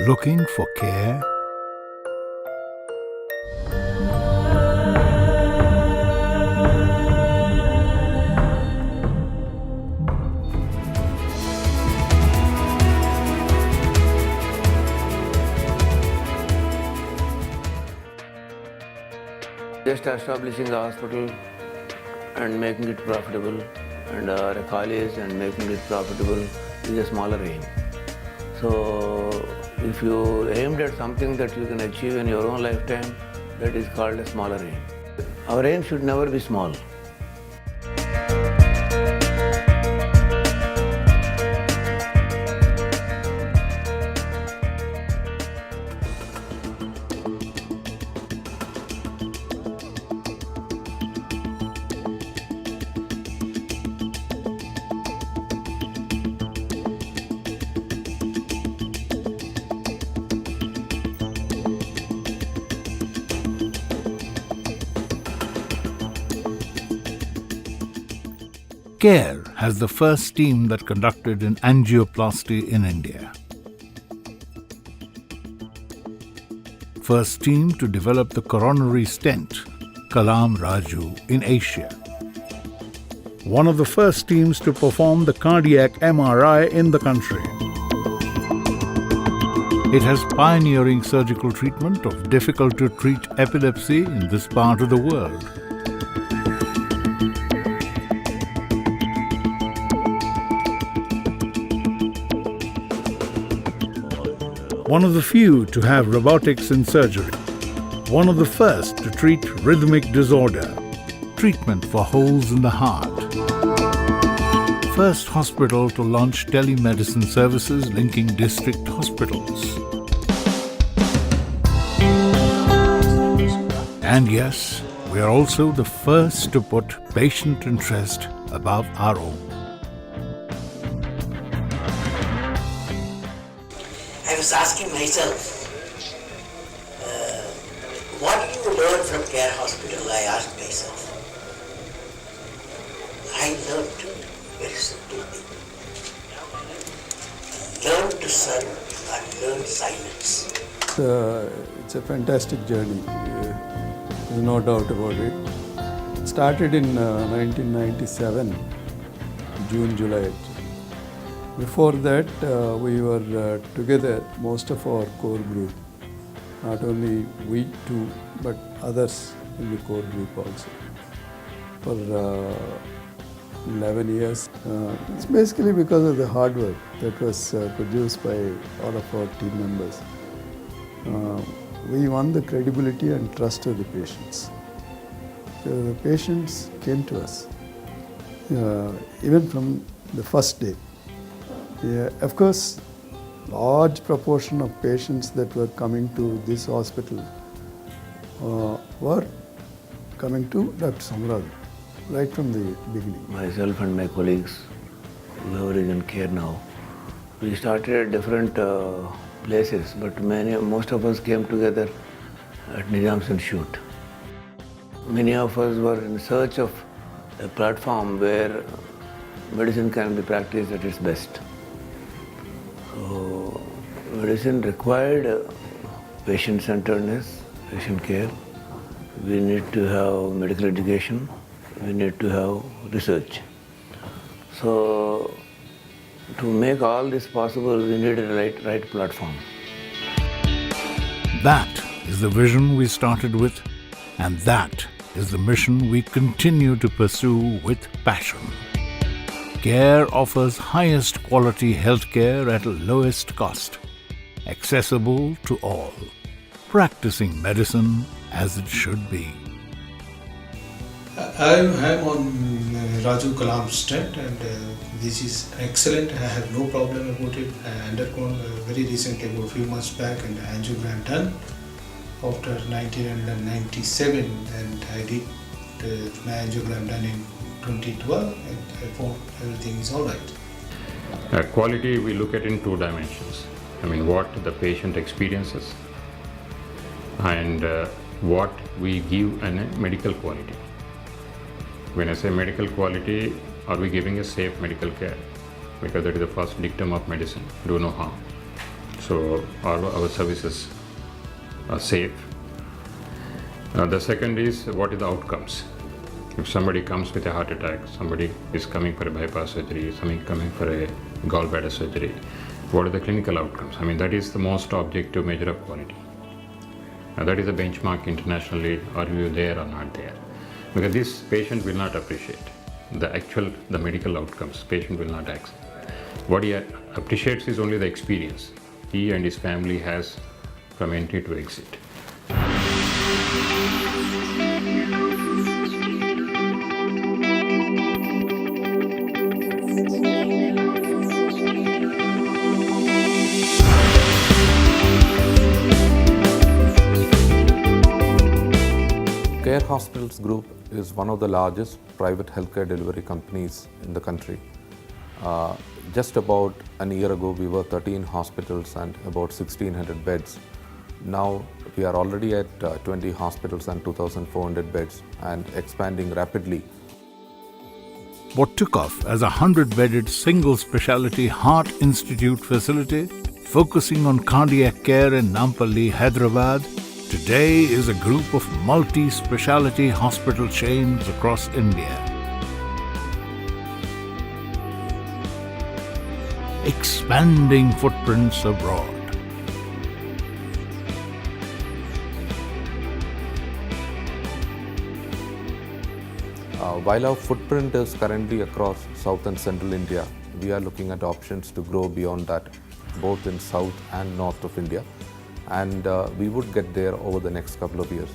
Looking for care? Just establishing a hospital and making it profitable, and a college and making it profitable is a smaller aim. So if you aimed at something that you can achieve in your own lifetime, that is called a smaller aim. Our aim should never be small. CARE has the first team that conducted an angioplasty in India. First team to develop the coronary stent, Kalam Raju, in Asia. One of the first teams to perform the cardiac MRI in the country. It has pioneering surgical treatment of difficult to treat epilepsy in this part of the world. One of the few to have robotics in surgery. One of the first to treat rhythmic disorder. Treatment for holes in the heart. First hospital to launch telemedicine services linking district hospitals. And yes, we are also the first to put patient interest above our own. I was asking myself, what do you learn from CARE Hospital? I asked myself. I learned very simple thing. Learn to serve and learn silence. It's a fantastic journey. There's no doubt about it. It started in 1997, June, July. Before that, we were together, most of our core group. Not only we two, but others in the core group also. For 11 years. It's basically because of the hard work that was produced by all of our team members. We won the credibility and trust of the patients. So the patients came to us, even from the first day. Yeah, of course, large proportion of patients that were coming to this hospital were coming to Dr. Samaraj right from the beginning. Myself and my colleagues, whoever is in CARE now, we started at different places, but most of us came together at Nizam's Institute. Many of us were in search of a platform where medicine can be practiced at its best. So, medicine required patient-centeredness, patient care. We need to have medical education. We need to have research. So, to make all this possible, we need a right platform. That is the vision we started with, and that is the mission we continue to pursue with passion. CARE offers highest quality healthcare at lowest cost, accessible to all, practicing medicine as it should be. I'm on Raju Kalam stent, and this is excellent. I have no problem about it. I undergone very recently, about a few months back, an angiogram done after 1997, and I did my angiogram done in 2012, and I found everything is all right. Quality we look at in two dimensions. I mean, what the patient experiences and what we give in a medical quality. When I say medical quality, are we giving a safe medical care? Because that is the first dictum of medicine, do no harm. so all our services are safe. The second is what are the outcomes? If somebody comes with a heart attack, somebody is coming for a bypass surgery, somebody coming for a gallbladder surgery, what are the clinical outcomes? I mean, that is the most objective measure of quality. And that is a benchmark internationally, are you there or not there? Because this patient will not appreciate the medical outcomes, patient will not accept. What he appreciates is only the experience he and his family has from entry to exit. Care Hospitals Group is one of the largest private healthcare delivery companies in the country. Just about a year ago, we were 13 hospitals and about 1,600 beds. Now we are already at 20 hospitals and 2,400 beds and expanding rapidly. What took off as a 100-bedded single-specialty heart institute facility focusing on cardiac care in Nampalli, Hyderabad, today is a group of multi-specialty hospital chains across India. Expanding footprints abroad. While our footprint is currently across South and Central India, we are looking at options to grow beyond that, both in South and North of India. And we would get there over the next couple of years.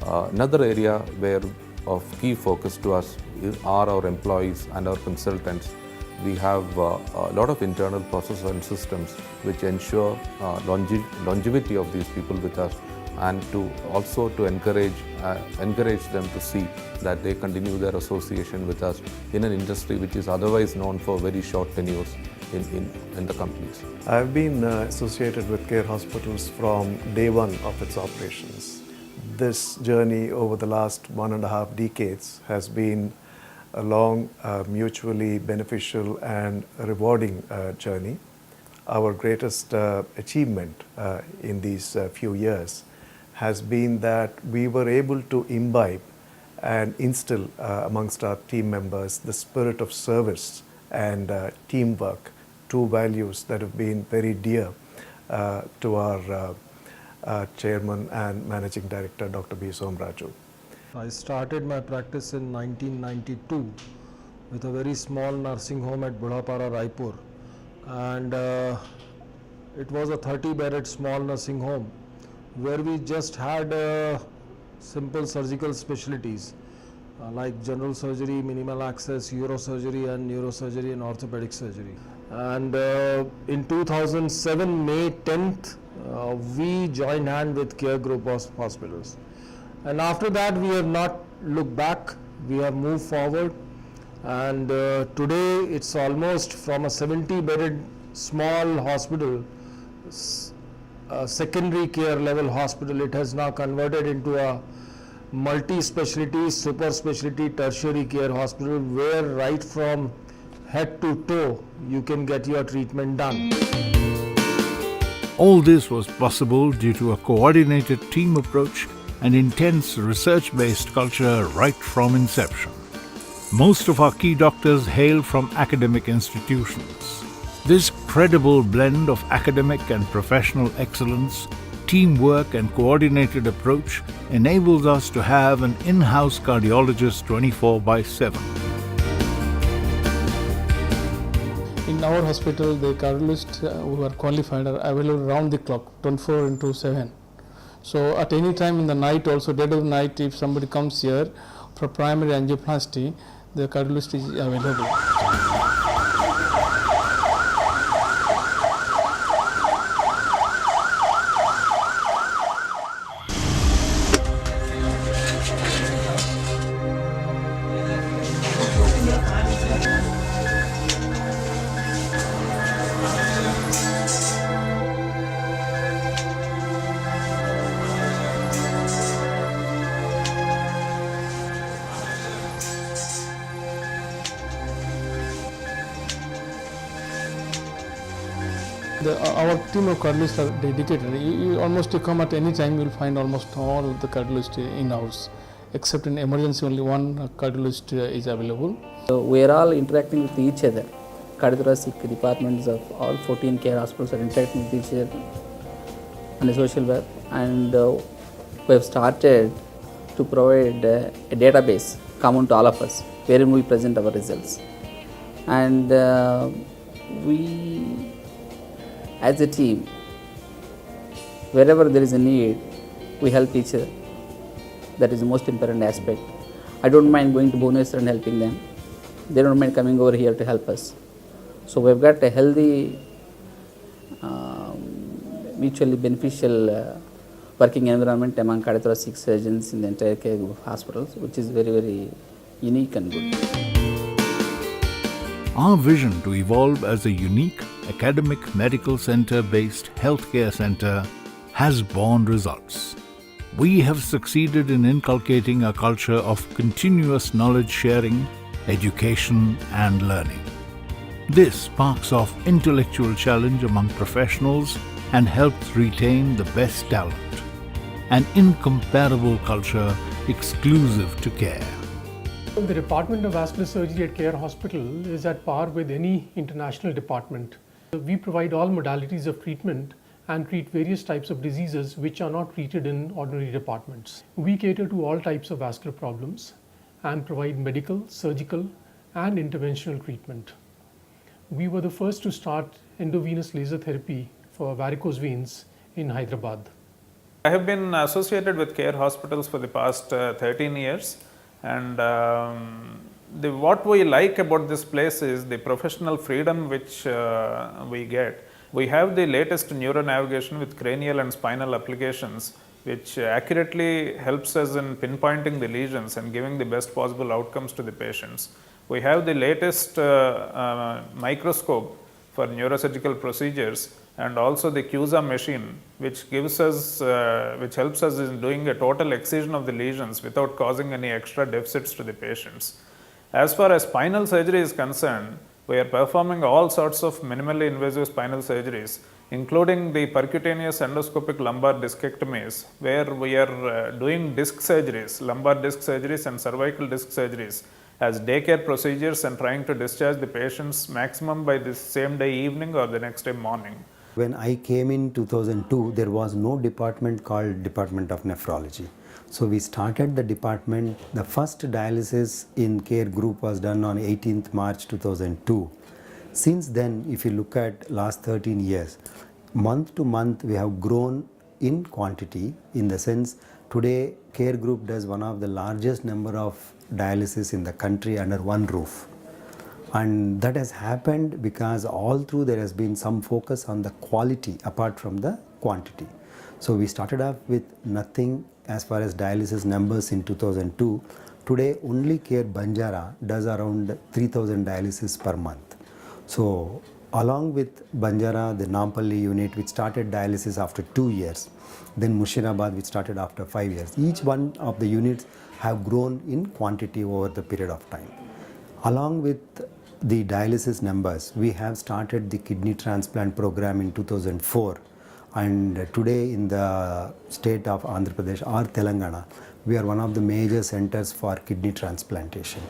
Another area where of key focus to us are our employees and our consultants. We have a lot of internal processes and systems which ensure longevity of these people with us, and to encourage them to see that they continue their association with us in an industry which is otherwise known for very short tenures in the companies. I've been associated with Care Hospitals from day one of its operations. This journey over the last 1.5 decades has been a long, mutually beneficial and rewarding journey. Our greatest achievement in these few years has been that we were able to imbibe and instill amongst our team members the spirit of service and teamwork, two values that have been very dear to our chairman and managing director, Dr. B. Somaraju. I started my practice in 1992 with a very small nursing home at Budhapara, Raipur, and it was a 30-bedded small nursing home where we just had simple surgical specialties like general surgery, minimal access, urosurgery and neurosurgery and orthopedic surgery. And in 2007, May 10th, we joined hand with Care Group of Hospitals. And after that, we have not looked back, we have moved forward. And today, it's almost from a 70-bedded small hospital, secondary care level hospital, it has now converted into a multi-specialty, super specialty, tertiary care hospital where right from head to toe you can get your treatment done. All this was possible due to a coordinated team approach and intense research-based culture right from inception. Most of our key doctors hail from academic institutions. This credible blend of academic and professional excellence, teamwork and coordinated approach enables us to have an in-house cardiologist 24/7. In our hospital, the cardiologists who are qualified are available round the clock, 24/7. So at any time in the night, also dead of the night, if somebody comes here for primary angioplasty, the cardiologist is available. Our team of cardiologists are dedicated. You almost come at any time, you will find almost all of the cardiologists in-house. Except in emergency, only one cardiologist is available. We are all interacting with each other. Cardiothoracic departments of all 14 care hospitals are interacting with each other on a social web, and we have started to provide a database common to all of us, wherein we present our results. And we, as a team, wherever there is a need, we help each other. That is the most important aspect. I don't mind going to Bhubaneswar and helping them. They don't mind coming over here to help us. So we've got a healthy, mutually beneficial working environment among cardiothoracic surgeons in the entire care group of hospitals, which is very, very unique and good. Our vision to evolve as a unique academic medical center-based healthcare center has borne results. We have succeeded in inculcating a culture of continuous knowledge sharing, education and learning. This sparks off intellectual challenge among professionals and helps retain the best talent. An incomparable culture exclusive to care. The Department of Vascular Surgery at Care Hospital is at par with any international department. We provide all modalities of treatment and treat various types of diseases which are not treated in ordinary departments. We cater to all types of vascular problems and provide medical, surgical and interventional treatment. We were the first to start endovenous laser therapy for varicose veins in Hyderabad. I have been associated with care hospitals for the past 13 years, and what we like about this place is the professional freedom which we get. We have the latest neuronavigation with cranial and spinal applications, which accurately helps us in pinpointing the lesions and giving the best possible outcomes to the patients. We have the latest microscope for neurosurgical procedures, and also the CUSA machine, which gives us, which helps us in doing a total excision of the lesions without causing any extra deficits to the patients. As far as spinal surgery is concerned, we are performing all sorts of minimally invasive spinal surgeries, including the percutaneous endoscopic lumbar discectomies, where we are doing disc surgeries, lumbar disc surgeries and cervical disc surgeries as daycare procedures and trying to discharge the patients maximum by the same day evening or the next day morning. When I came in 2002, there was no department called Department of Nephrology. So we started the department. The first dialysis in care group was done on 18th March 2002. Since then, if you look at last 13 years, month to month we have grown in quantity, in the sense today care group does one of the largest number of dialysis in the country under one roof. And that has happened because all through there has been some focus on the quality apart from the quantity. So we started off with nothing as far as dialysis numbers in 2002. Today only Care Banjara does around 3,000 dialysis per month. So along with Banjara, the Nampalli unit which started dialysis after 2 years, then Mushirabad which started after 5 years. Each one of the units have grown in quantity over the period of time. Along with the dialysis numbers, we have started the kidney transplant program in 2004, and today in the state of Andhra Pradesh or Telangana, we are one of the major centers for kidney transplantation.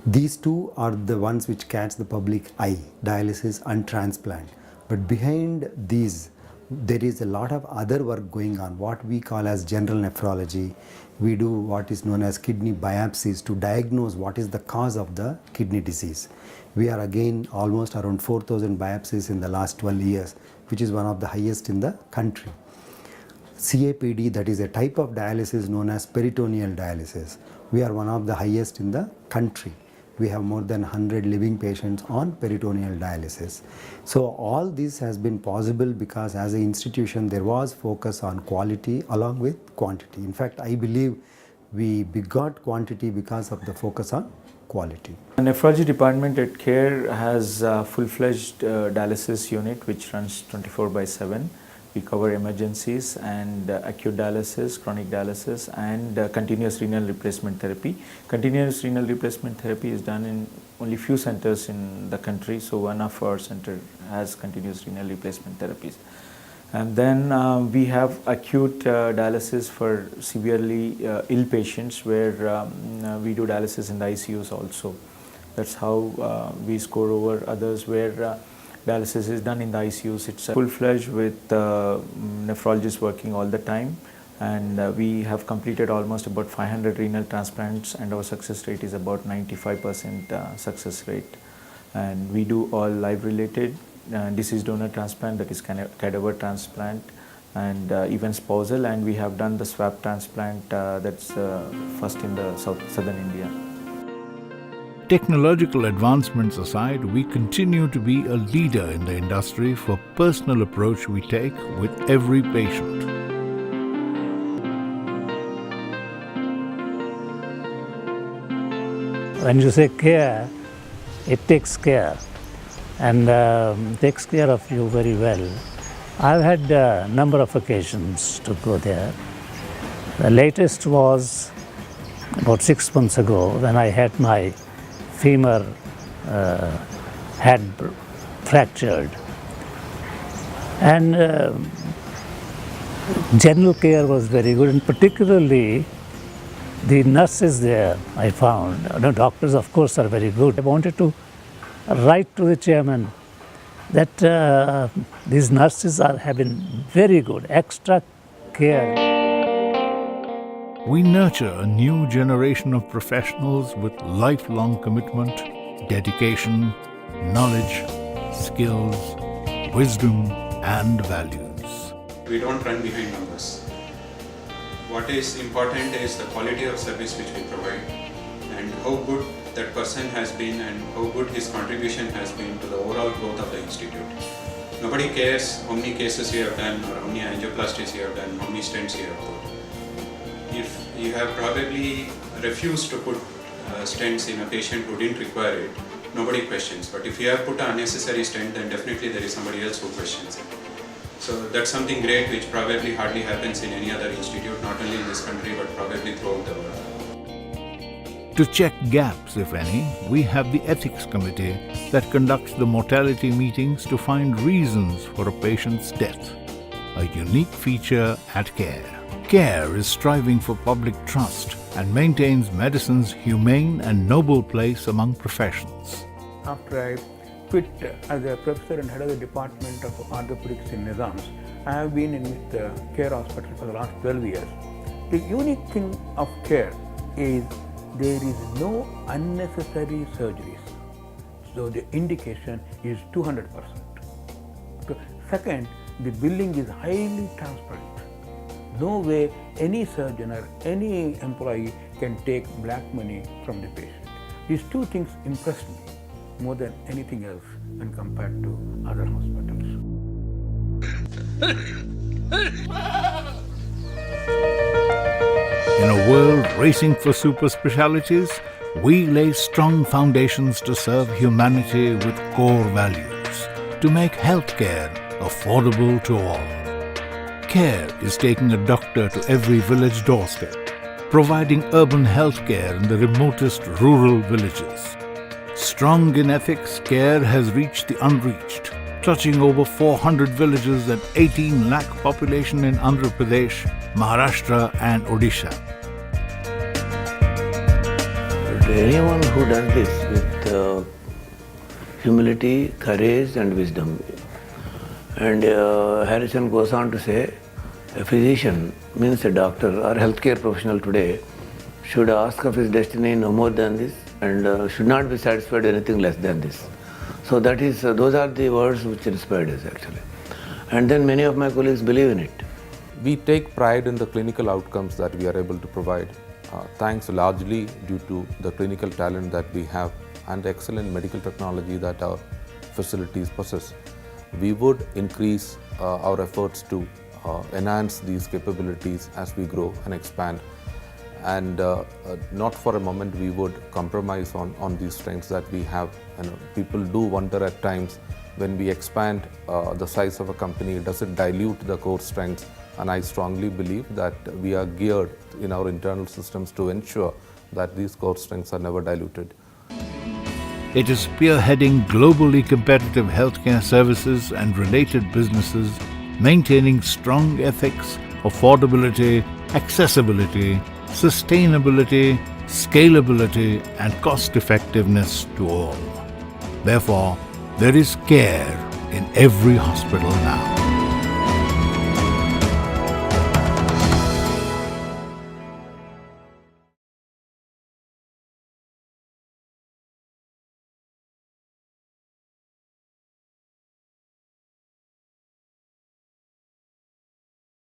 These two are the ones which catch the public eye, dialysis and transplant. But behind these, there is a lot of other work going on, what we call as general nephrology. We do what is known as kidney biopsies to diagnose what is the cause of the kidney disease. We are again almost around 4,000 biopsies in the last 12 years, which is one of the highest in the country. CAPD, that is a type of dialysis known as peritoneal dialysis. We are one of the highest in the country. We have more than 100 living patients on peritoneal dialysis. So all this has been possible because as an institution there was focus on quality along with quantity. In fact, I believe we begot quantity because of the focus on quality. The nephrology department at CARE has a full-fledged dialysis unit which runs 24/7. We cover emergencies and acute dialysis, chronic dialysis and continuous renal replacement therapy. Continuous renal replacement therapy is done in only few centers in the country, so one of our center has continuous renal replacement therapies. And then we have acute dialysis for severely ill patients, where we do dialysis in the ICUs also. That's how we score over others where dialysis is done in the ICUs. It's full-fledged with nephrologists working all the time, and we have completed almost about 500 renal transplants, and our success rate is about 95% success rate. And we do all live-related deceased donor transplant, that is cadaver transplant, and even spousal, and we have done the swab transplant that's first in the southern India. Technological advancements aside, we continue to be a leader in the industry for personal approach we take with every patient. When you say care, it takes care and takes care of you very well. I've had a number of occasions to go there. The latest was about 6 months ago when I had my femur had fractured, and general care was very good, and particularly the nurses there, I found, the doctors of course are very good. I wanted to write to the chairman that these nurses are having very good extra care. We nurture a new generation of professionals with lifelong commitment, dedication, knowledge, skills, wisdom, and values. We don't run behind numbers. What is important is the quality of service which we provide and how good that person has been and how good his contribution has been to the overall growth of the institute. Nobody cares how many cases you have done or how many angioplasties you have done, how many stents you have put. If you have probably refused to put stents in a patient who didn't require it, nobody questions. But if you have put an unnecessary stent, then definitely there is somebody else who questions it. So that's something great which probably hardly happens in any other institute, not only in this country but probably throughout the world. To check gaps, if any, we have the ethics committee that conducts the mortality meetings to find reasons for a patient's death, a unique feature at CARE. CARE is striving for public trust and maintains medicine's humane and noble place among professions. After I quit as a professor and head of the Department of Orthopedics in Nizams, I have been in the CARE hospital for the last 12 years. The unique thing of CARE is there is no unnecessary surgeries. So the indication is 200%. Second, the billing is highly transparent. No way any surgeon or any employee can take black money from the patient. These two things impressed me more than anything else when compared to other hospitals. In a world racing for super specialities, we lay strong foundations to serve humanity with core values, to make healthcare affordable to all. CARE is taking a doctor to every village doorstep, providing urban healthcare in the remotest rural villages. Strong in ethics, CARE has reached the unreached, touching over 400 villages and 18 lakh population in Andhra Pradesh, Maharashtra and Odisha. To anyone who does this with humility, courage and wisdom. And Harrison goes on to say, a physician means a doctor or healthcare professional today should ask of his destiny no more than this and should not be satisfied anything less than this. So that is, those are the words which inspired us actually. And then many of my colleagues believe in it. We take pride in the clinical outcomes that we are able to provide, thanks largely due to the clinical talent that we have and the excellent medical technology that our facilities possess. We would increase our efforts to enhance these capabilities as we grow and expand, and not for a moment we would compromise on these strengths that we have. And people do wonder at times when we expand the size of a company, does it dilute the core strengths? And I strongly believe that we are geared in our internal systems to ensure that these core strengths are never diluted. it is spearheading globally competitive healthcare services and related businesses, maintaining strong ethics, affordability, accessibility, sustainability, scalability, and cost effectiveness to all. Therefore, there is care in every hospital now.